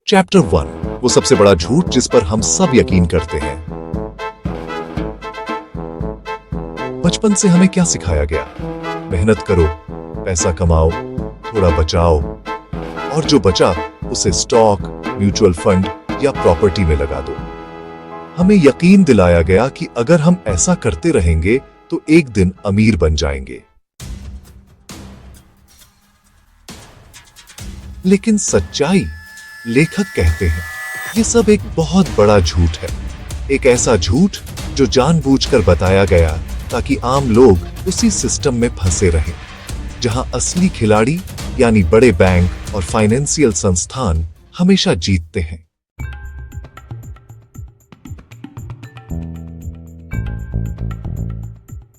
Chapter 1, वो सबसे बड़ा झूठ जिस पर हम सब यकीन करते हैं। बचपन से हमें क्या सिखाया गया? मेहनत करो, पैसा कमाओ, थोड़ा बचाओ और जो बचा उसे स्टॉक, म्यूचुअल फंड या प्रॉपर्टी में लगा दो। हमें यकीन दिलाया गया कि अगर हम ऐसा करते रहेंगे तो एक दिन अमीर बन जाएंगे। लेकिन सच्चाई, लेखक कहते हैं, ये सब एक बहुत बड़ा झूठ है। एक ऐसा झूठ जो जानबूझकर बताया गया ताकि आम लोग उसी सिस्टम में फंसे रहें, जहां असली खिलाड़ी यानी बड़े बैंक और फाइनेंशियल संस्थान हमेशा जीतते हैं।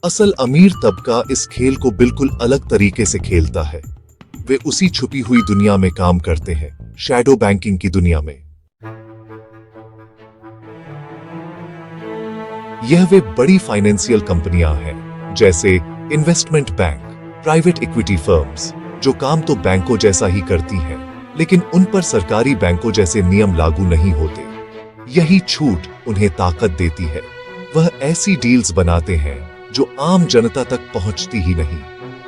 असल अमीर तबका इस खेल को बिल्कुल अलग तरीके से खेलता है। वे उसी छुपी हुई दुनिया में काम करते हैं, शैडो बैंकिंग की दुनिया में। यह वे बड़ी फाइनेंशियल कंपनियां हैं, जैसे investment bank, private equity firms, जो काम तो बैंकों जैसा ही करती हैं, लेकिन उन पर सरकारी बैंकों जैसे नियम लागू नहीं होते। यही छूट उन्हें ताकत देती है। वह ऐसी डील्स बनाते हैं जो आम जनता तक पहुंचती ही नहीं।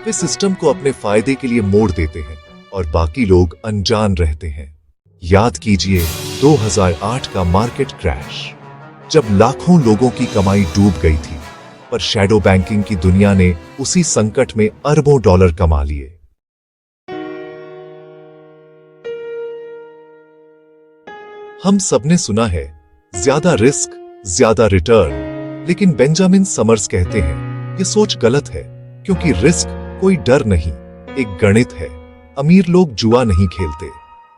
वे सिस्टम को अपने फायदे के लिए मोड़ देते हैं और बाकी लोग अनजान रहते हैं। याद कीजिए 2008 का मार्केट क्रैश, जब लाखों लोगों की कमाई डूब गई थी, पर शैडो बैंकिंग की दुनिया ने उसी संकट में अरबों डॉलर कमा लिए। हम सबने सुना है, ज्यादा रिस्क ज्यादा रिटर्न, लेकिन बेंजामिन समर्स कहते हैं यह सोच गलत है, क्योंकि रिस्क कोई डर नहीं, एक गणित है। अमीर लोग जुआ नहीं खेलते,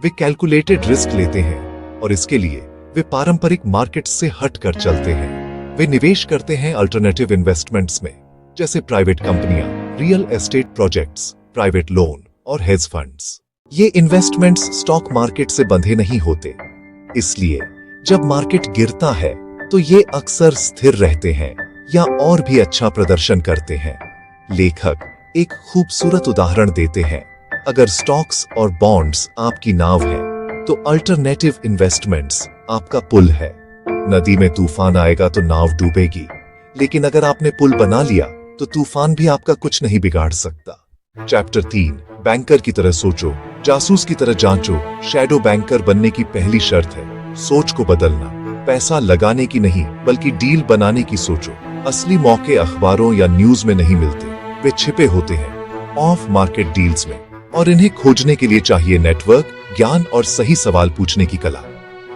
वे कैलकुलेटेड रिस्क लेते हैं और इसके लिए वे पारंपरिक मार्केट से हटकर चलते हैं। वे निवेश करते हैं अल्टरनेटिव इन्वेस्टमेंट्स में, जैसे प्राइवेट कंपनियां, real estate projects, private loan और हेज फंड्स। ये इन्वेस्टमेंट्स स्टॉक मार्केट से बंधे नहीं होते, इसलिए जब मार्केट गिरता है तो ये अक्सर स्थिर रहते हैं या और भी अच्छा प्रदर्शन करते हैं। लेखक एक खूबसूरत उदाहरण देते हैं। अगर स्टॉक्स और बॉन्ड्स आपकी नाव है, तो अल्टरनेटिव इन्वेस्टमेंट्स आपका पुल है। नदी में तूफान आएगा तो नाव डूबेगी, लेकिन अगर आपने पुल बना लिया तो तूफान भी आपका कुछ नहीं बिगाड़ सकता। चैप्टर 3, बैंकर की तरह सोचो, जासूस की तरह जांचो। शैडो बैंकर बनने की पहली शर्त है सोच को बदलना। पैसा लगाने की नहीं, बल्कि डील बनाने की सोचो। असली मौके अखबारों या न्यूज में नहीं मिलते, वे छिपे होते हैं ऑफ मार्केट डील्स में, और इन्हें खोजने के लिए चाहिए नेटवर्क, ज्ञान और सही सवाल पूछने की कला।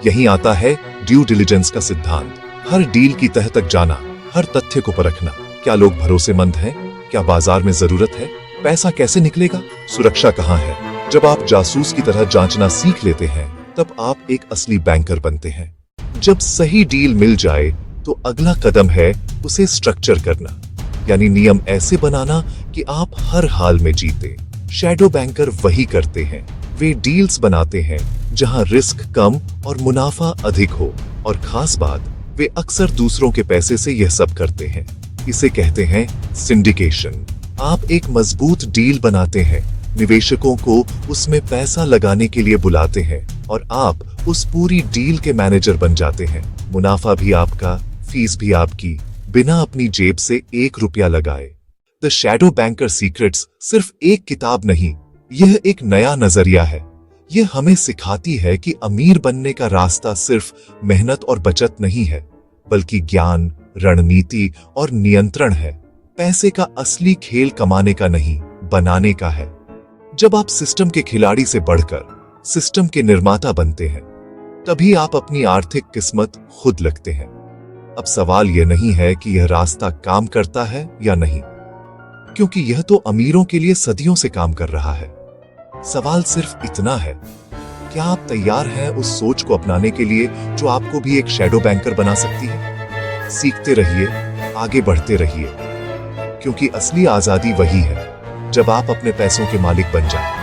यहीं आता है ड्यू डिलिजेंस का सिद्धांत। हर डील की तह तक जाना, हर तथ्य को परखना। क्या लोग भरोसेमंद हैं? क्या बाजार में जरूरत है? पैसा कैसे निकलेगा? सुरक्षा कहाँ है? जब आप जासूस की तरह जांचना सीख लेते हैं, तब आप एक असली बैंकर बनते हैं। जब सही डील मिल जाए तो अगला कदम है उसे स्ट्रक्चर करना, यानी नियम ऐसे बनाना कि आप हर हाल में जीते। शैडो बैंकर वही करते हैं। वे डील्स बनाते हैं जहां रिस्क कम और मुनाफा अधिक हो, और खास बात, वे अक्सर दूसरों के पैसे से यह सब करते हैं। इसे कहते हैं सिंडिकेशन। आप एक मजबूत डील बनाते हैं, निवेशकों को उसमें पैसा लगाने के लिए बुलाते हैं और आप उस पूरी डील के मैनेजर बन जाते हैं। मुनाफा भी आपका, फीस भी आपकी, बिना अपनी जेब से 1 रुपया लगाए। द शैडो बैंकर सीक्रेट्स सिर्फ एक किताब नहीं, यह एक नया नजरिया है। यह हमें सिखाती है कि अमीर बनने का रास्ता सिर्फ मेहनत और बचत नहीं है, बल्कि ज्ञान, रणनीति और नियंत्रण है। पैसे का असली खेल कमाने का नहीं, बनाने का है। जब आप सिस्टम के खिलाड़ी से बढ़कर सिस्टम के निर्माता बनते हैं, तभी आप अपनी आर्थिक किस्मत खुद लिखते हैं। अब सवाल यह नहीं है कि यह रास्ता काम करता है या नहीं, क्योंकि यह तो अमीरों के लिए सदियों से काम कर रहा है। सवाल सिर्फ इतना है, क्या आप तैयार हैं उस सोच को अपनाने के लिए जो आपको भी एक शैडो बैंकर बना सकती है? सीखते रहिए, आगे बढ़ते रहिए, क्योंकि असली आजादी वही है जब आप अपने पैसों के मालिक बन जाएं।